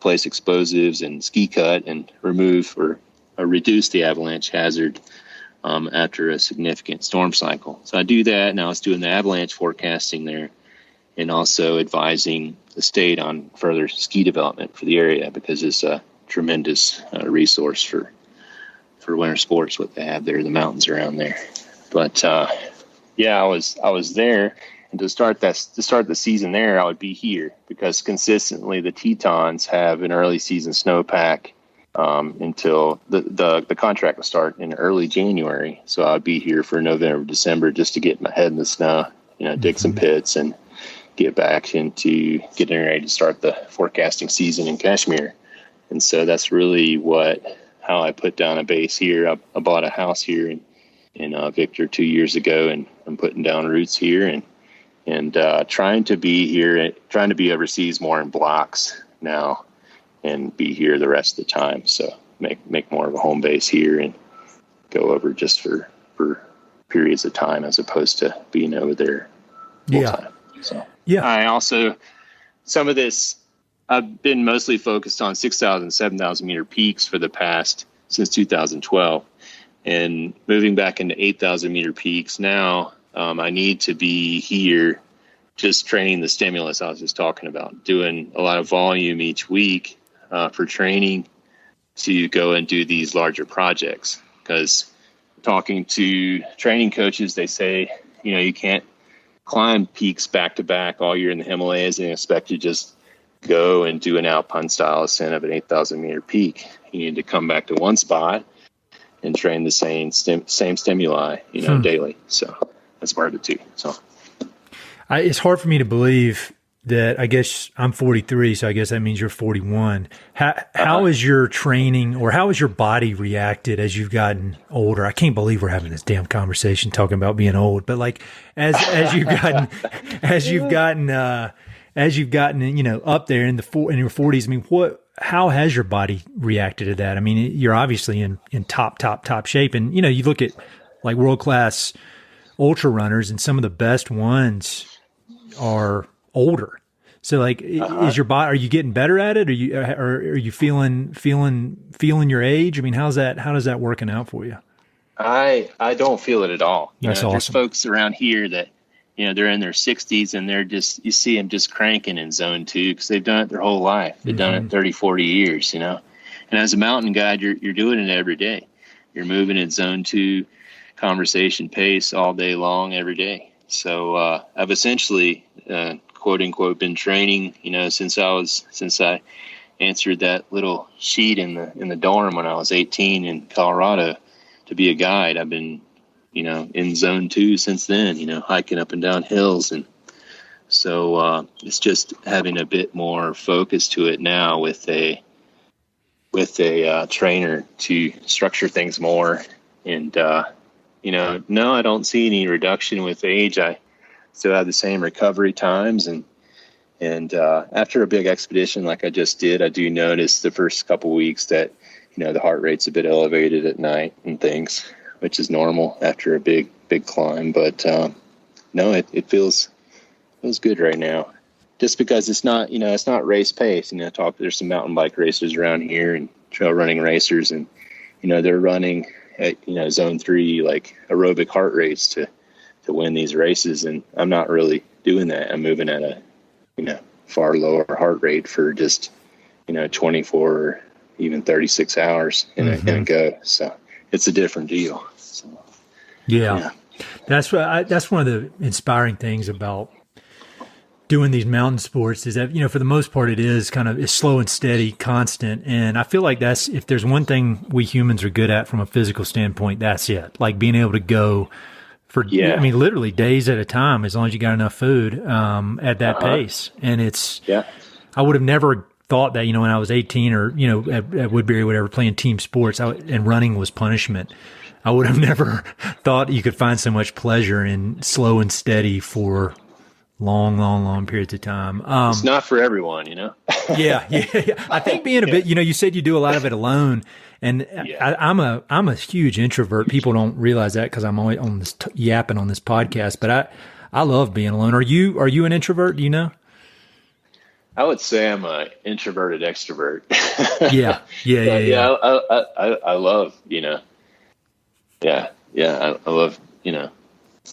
place explosives and ski cut and remove or reduce the avalanche hazard after a significant storm cycle. So I do that, and I was doing the avalanche forecasting there and also advising the state on further ski development for the area because it's a tremendous resource for winter sports, what they have there, the mountains around there. But I was there. And to start the season there, I would be here because consistently the Tetons have an early season snowpack until the contract will start in early January. So I'd be here for November, December just to get my head in the snow, dig some pits and get back into getting ready to start the forecasting season in Kashmir. And so that's really how I put down a base here. I bought a house here in Victor 2 years ago, and I'm putting down roots here and trying to be overseas more in blocks now and be here the rest of the time. So make more of a home base here and go over just for periods of time as opposed to being over there full time. So I also, some of this, I've been mostly focused on 6,000, 7,000 meter peaks since 2012 and moving back into 8,000 meter peaks now. I need to be here just training the stimulus I was just talking about, doing a lot of volume each week for training to go and do these larger projects. Because talking to training coaches, they say, you can't climb peaks back to back all year in the Himalayas and expect to just go and do an alpine style ascent of an 8,000 meter peak. You need to come back to one spot and train the same stimuli, daily. So that's part of it too. So it's hard for me to believe that. I guess I'm 43, so I guess that means you're 41. How is your training, or how has your body reacted as you've gotten older? I can't believe we're having this damn conversation talking about being old, but like as you've gotten up there in your 40s. I mean, how has your body reacted to that? I mean, you're obviously in top shape. And, you look at like world-class ultra runners, and some of the best ones are older. So like, is your body, are you getting better at it? Are you feeling your age? I mean, how does that working out for you? I don't feel it at all. That's awesome. There's folks around here that, they're in their 60s and you see them just cranking in zone 2 because they've done it their whole life. They've done it 30, 40 years, And as a mountain guide, you're doing it every day. You're moving in zone 2 conversation pace all day long, every day. So I've essentially, quote unquote, been training, since I answered that little sheet in the dorm when I was 18 in Colorado to be a guide. I've been in zone 2 since then, hiking up and down hills. And so it's just having a bit more focus to it now with a trainer to structure things more. And, no, I don't see any reduction with age. I still have the same recovery times. And after a big expedition like I just did, I do notice the first couple of weeks that, the heart rate's a bit elevated at night and things, which is normal after a big climb. But no, it feels good right now, just because it's not race pace. There's some mountain bike racers around here and trail running racers, and they're running at zone 3 like aerobic heart rates to win these races, and I'm not really doing that. I'm moving at a far lower heart rate for just 24 or even 36 hours in a go. So it's a different deal. So, yeah. That's one of the inspiring things about doing these mountain sports is that, for the most part, it's slow and steady, constant. And I feel like if there's one thing we humans are good at from a physical standpoint, that's it. Like being able to go for, literally days at a time, as long as you got enough food, at that pace. And I would have never thought that, when I was 18 or, at Woodbury or whatever, playing team sports and running was punishment. I would have never thought you could find so much pleasure in slow and steady for long periods of time. It's not for everyone, Yeah. I think being a bit, you said you do a lot of it alone, and I'm a huge introvert. People don't realize that because I'm always on this yapping on this podcast, but I love being alone. Are you an introvert? Do you know? I would say I'm an introverted extrovert. Yeah. I love, I love,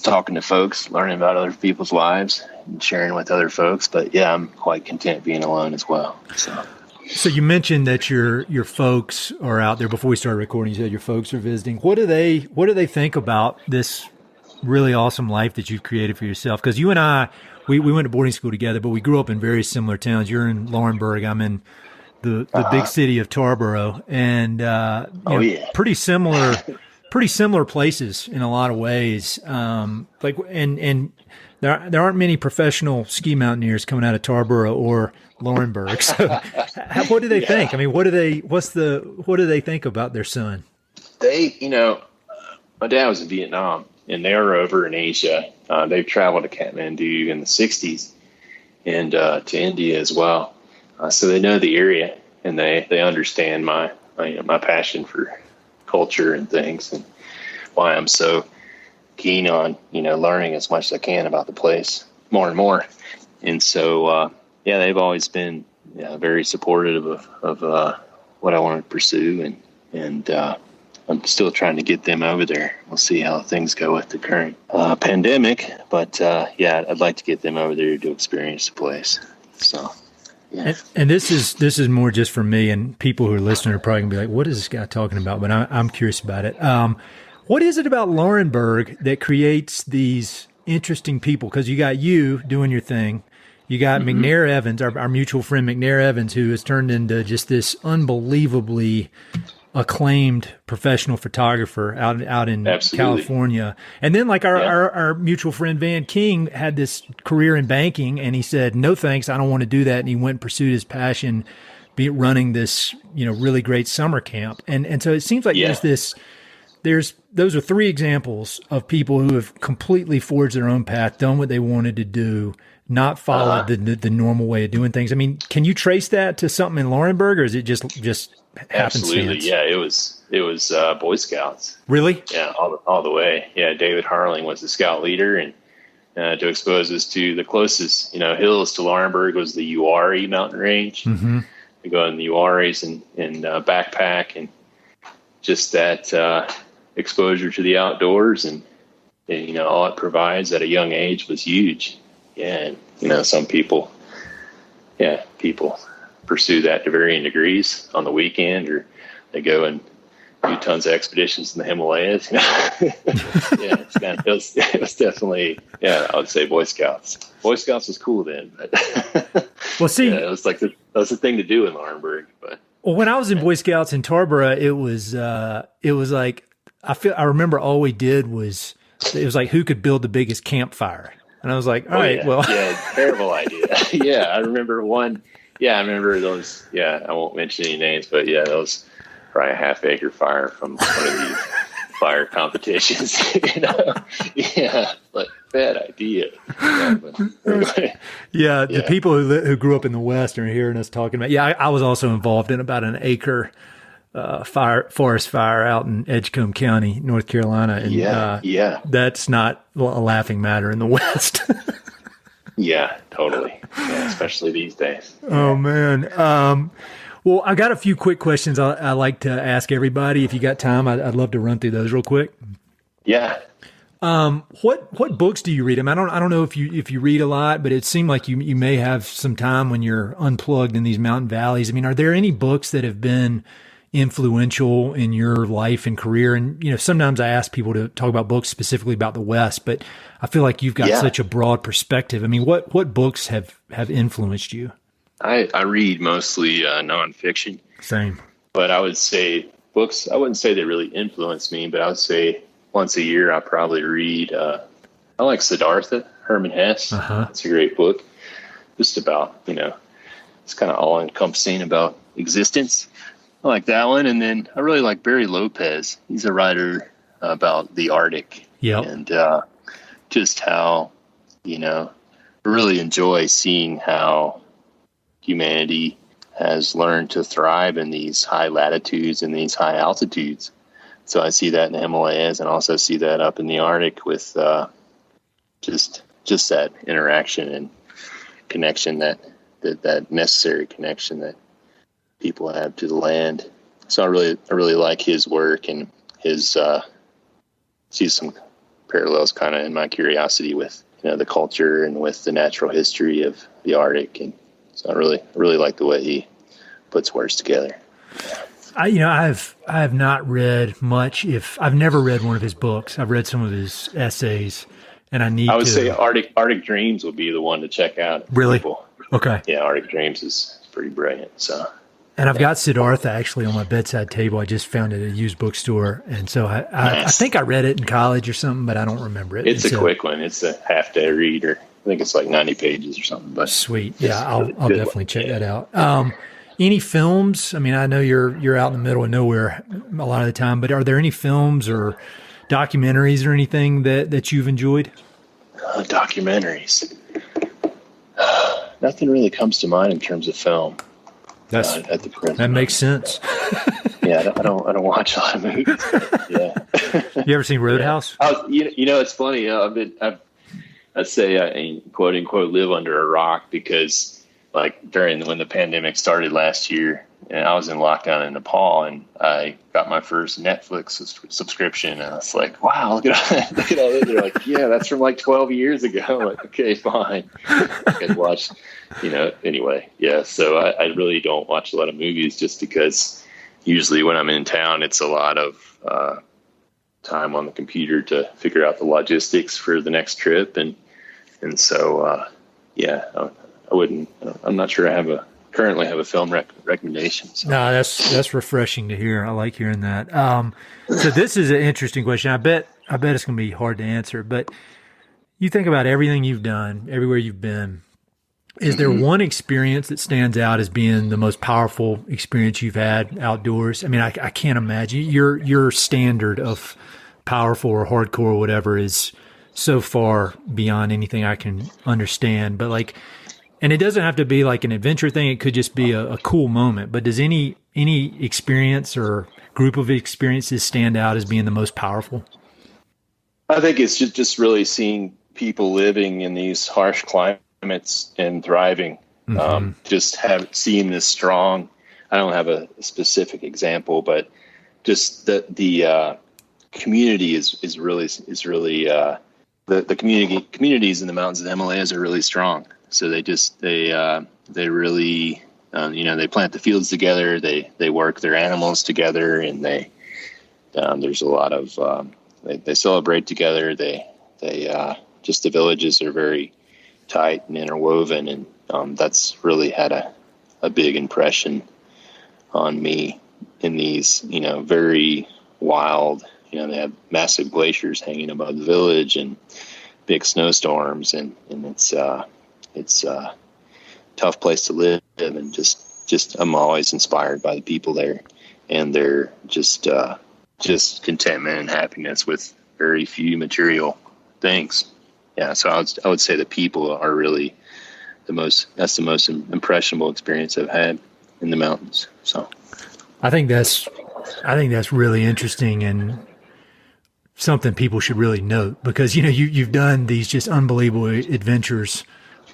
talking to folks, learning about other people's lives and sharing with other folks. But yeah, I'm quite content being alone as well. So you mentioned that your folks are out there. Before we started recording, you said your folks are visiting. What do they think about this really awesome life that you've created for yourself? Because you and I, we went to boarding school together, but we grew up in very similar towns. You're in Laurinburg. I'm in the big city of Tarboro, and pretty similar places in a lot of ways. And there aren't many professional ski mountaineers coming out of Tarboro or Laurinburg. So what do they think? I mean, what do they think about their son? My dad was in Vietnam, and they were over in Asia. They've traveled to Kathmandu in the 60s and to India as well. So they know the area, and they understand my passion for culture and things, and why I'm so keen on learning as much as I can about the place more and more. And so they've always been very supportive of what I want to pursue, and I'm still trying to get them over there. We'll see how things go with the current pandemic, but I'd like to get them over there to experience the place. So yeah. And this is more just for me, and people who are listening are probably gonna be like, what is this guy talking about? But I'm curious about it. What is it about Laurinburg that creates these interesting people? Because you got you doing your thing. You got McNair Evans, our mutual friend McNair Evans, who has turned into just this unbelievably acclaimed professional photographer out in Absolutely. California. And then like our mutual friend Van King had this career in banking, and he said, no thanks, I don't want to do that. And he went and pursued his passion, running this, really great summer camp. And so it seems like those are three examples of people who have completely forged their own path, done what they wanted to do, not followed the normal way of doing things. I mean, can you trace that to something in Laurinburg, or is it just happenstance? Absolutely. Yeah, it was Boy Scouts. Really? Yeah, all the way. Yeah, David Harling was the scout leader, and to expose us to the closest, hills to Laurinburg was the Uwharrie mountain range. Mm-hmm. We go in the Uwharries and backpack, and just that exposure to the outdoors and all it provides at a young age was huge. Yeah, and some people pursue that to varying degrees on the weekend, or they go and do tons of expeditions in the Himalayas. It was definitely, I would say Boy Scouts. Boy Scouts was cool then, but well, see, it was like that was the thing to do in Laurinburg. But when I was in Boy Scouts in Tarboro, it was like I remember all we did was it was like who could build the biggest campfire, and I was like, all right, well, terrible idea. I remember one. Yeah, I remember those. Yeah, I won't mention any names, but those probably a half-acre fire from one of these fire competitions. But bad idea. The people who grew up in the West are hearing us talking about. Yeah, I was also involved in about an acre forest fire out in Edgecombe County, North Carolina, and that's not a laughing matter in the West. Yeah, totally. Yeah, especially these days. Oh man. Well, I got a few quick questions I like to ask everybody. If you got time, I'd love to run through those real quick. Yeah. What books do you read? I mean, I don't know if you read a lot, but it seemed like you may have some time when you're unplugged in these mountain valleys. I mean, are there any books that have been influential in your life and career? And, sometimes I ask people to talk about books specifically about the West, but I feel like you've got such a broad perspective. I mean, what books have influenced you? I read mostly nonfiction. Same. But I would say books, I wouldn't say they really influence me, but I would say once a year I probably read, I like Siddhartha, Herman Hesse. Uh-huh. It's a great book. Just about, it's kind of all encompassing about existence. I like that one. And then I really like Barry Lopez. He's a writer about the Arctic. Yep. And just how, I really enjoy seeing how humanity has learned to thrive in these high latitudes and these high altitudes. So I see that in the Himalayas, and also see that up in the Arctic with just that interaction and connection that necessary connection that people have to the land. So I really like his work, and his see some parallels kind of in my curiosity with the culture and with the natural history of the Arctic. And so I really like the way he puts words together. I have not read much. I've never read one of his books. I've read some of his essays, and I would say Arctic Dreams would be the one to check out. Really? People. Okay. Yeah, Arctic Dreams is pretty brilliant. So. And I've got Siddhartha actually on my bedside table. I just found it at a used bookstore, and so I think I read it in college or something, but I don't remember it. It's a quick one. It's a half-day read, or I think it's like 90 pages or something. But sweet. Yeah, I'll definitely check that out. Any films? I mean, I know you're out in the middle of nowhere a lot of the time, but are there any films or documentaries or anything that you've enjoyed? Documentaries. Nothing really comes to mind in terms of film. At the present that makes sense. Yeah, I don't watch a lot of movies. Yeah. You ever seen Roadhouse? It's funny. I'd say I quote unquote live under a rock, because like when the pandemic started last year, and I was in lockdown in Nepal, and I got my first Netflix subscription, and I was like, wow, look at all this. They're like, yeah, that's from like 12 years ago. I'm like, okay, fine. I could watch, anyway. Yeah. So I really don't watch a lot of movies, just because usually when I'm in town, it's a lot of time on the computer to figure out the logistics for the next trip. And so, I'm not sure I currently have a film recommendation. So. No, that's refreshing to hear. I like hearing that. So this is an interesting question. I bet it's going to be hard to answer, but you think about everything you've done, everywhere you've been. Is there one experience that stands out as being the most powerful experience you've had outdoors? I mean, I can't imagine your standard of powerful or hardcore or whatever is so far beyond anything I can understand. But like, and it doesn't have to be like an adventure thing. It could just be a cool moment. But does any experience or group of experiences stand out as being the most powerful? I think it's just really seeing people living in these harsh climates and thriving. Seeing this strong. I don't have a specific example, but just the community is really the communities in the mountains of the Himalayas are really strong. So they really they plant the fields together. They work their animals together, and there's a lot of they celebrate together. They just the villages are very tight and interwoven, and that's really had a big impression on me in these, very wild, they have massive glaciers hanging above the village and big snowstorms, and it's a tough place to live, and just I'm always inspired by the people there and their just contentment and happiness with very few material things. Yeah. So I would say the people are really that's the most impressionable experience I've had in the mountains. So I think that's really interesting and something people should really note, because, you've done these just unbelievable adventures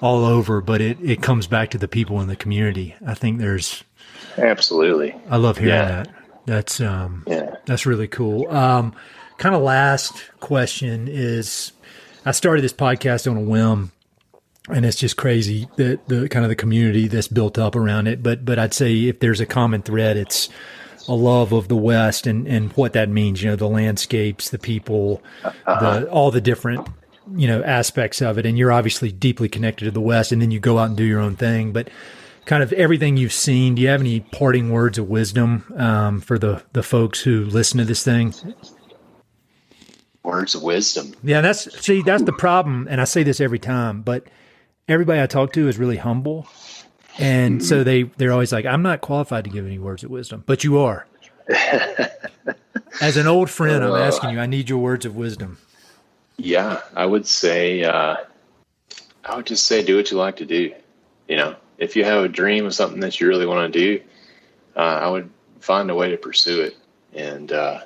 all over, but it comes back to the people in the community. I think there's absolutely. I love hearing that. That's really cool. Kind of last question is, I started this podcast on a whim, and it's just crazy the kind of the community that's built up around it. But I'd say if there's a common thread, it's a love of the West and what that means, the landscapes, the people, all the different, aspects of it. And you're obviously deeply connected to the West, and then you go out and do your own thing. But kind of everything you've seen, do you have any parting words of wisdom for the folks who listen to this thing? Words of wisdom. Yeah, that's the problem. And I say this every time, but everybody I talk to is really humble. And so they're always like, I'm not qualified to give any words of wisdom, but you are. As an old friend, I'm asking you, I need your words of wisdom. Yeah, I would say, just say, do what you like to do. If you have a dream of something that you really want to do, I would find a way to pursue it. And, I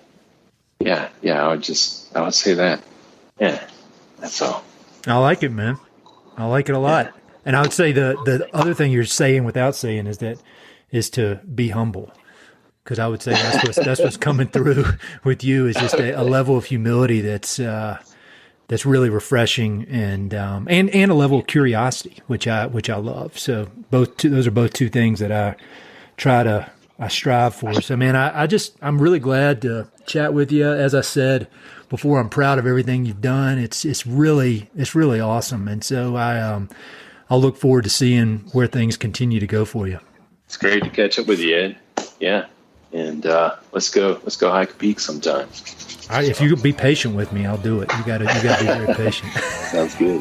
would say that. Yeah, that's all. I like it, man. I like it a lot. Yeah. And I would say the other thing you're saying without saying is to be humble. Because I would say that's what's coming through with you is just a level of humility that's really refreshing, and a level of curiosity, which I love. So those are both two things that I strive for. So man, I'm really glad to chat with you. As I said before, I'm proud of everything you've done. It's really awesome. And so I'll look forward to seeing where things continue to go for you. It's great to catch up with you, Ed. Yeah. And let's go hike a peak sometime. All right, if you be patient with me, I'll do it. You gotta be very patient. Sounds good.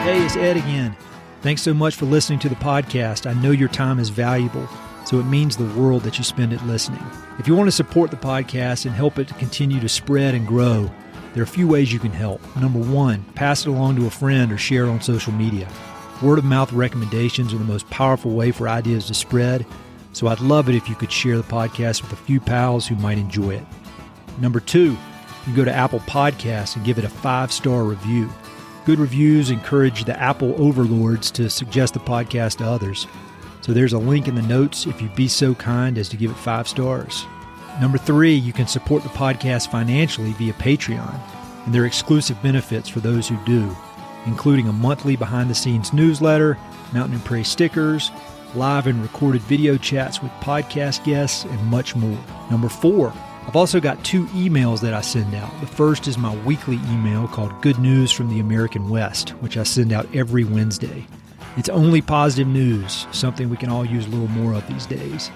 Hey, it's Ed again. Thanks so much for listening to the podcast. I know your time is valuable, so it means the world that you spend it listening. If you want to support the podcast and help it to continue to spread and grow, there are a few ways you can help. Number one, pass it along to a friend or share it on social media. Word of mouth recommendations are the most powerful way for ideas to spread, so I'd love it if you could share the podcast with a few pals who might enjoy it. Number two, you go to Apple Podcasts and give it a 5-star review. Good reviews encourage the Apple overlords to suggest the podcast to others. So there's a link in the notes if you'd be so kind as to give it 5 stars. Number three, you can support the podcast financially via Patreon, and there are exclusive benefits for those who do, including a monthly behind-the-scenes newsletter, Mountain and Prairie stickers, live and recorded video chats with podcast guests, and much more. Number four, I've also got 2 emails that I send out. The first is my weekly email called Good News from the American West, which I send out every Wednesday. It's only positive news, something we can all use a little more of these days.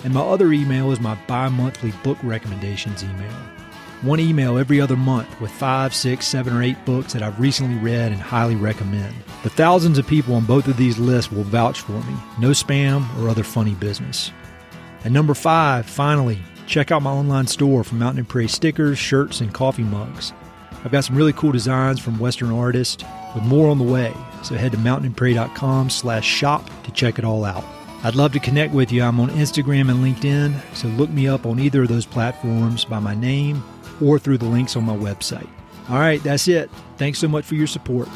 And my other email is my bi-monthly book recommendations email. One email every other month with 5, 6, 7, or 8 books that I've recently read and highly recommend. The thousands of people on both of these lists will vouch for me. No spam or other funny business. And number 5, finally, Check out my online store for Mountain and Prairie stickers, shirts, and coffee mugs. I've got some really cool designs from Western artists with more on the way, so head to mountainandprairie.com/shop to check it all out. I'd love to connect with you. I'm on Instagram and LinkedIn, so look me up on either of those platforms by my name or through the links on my website. All right, that's it. Thanks so much for your support.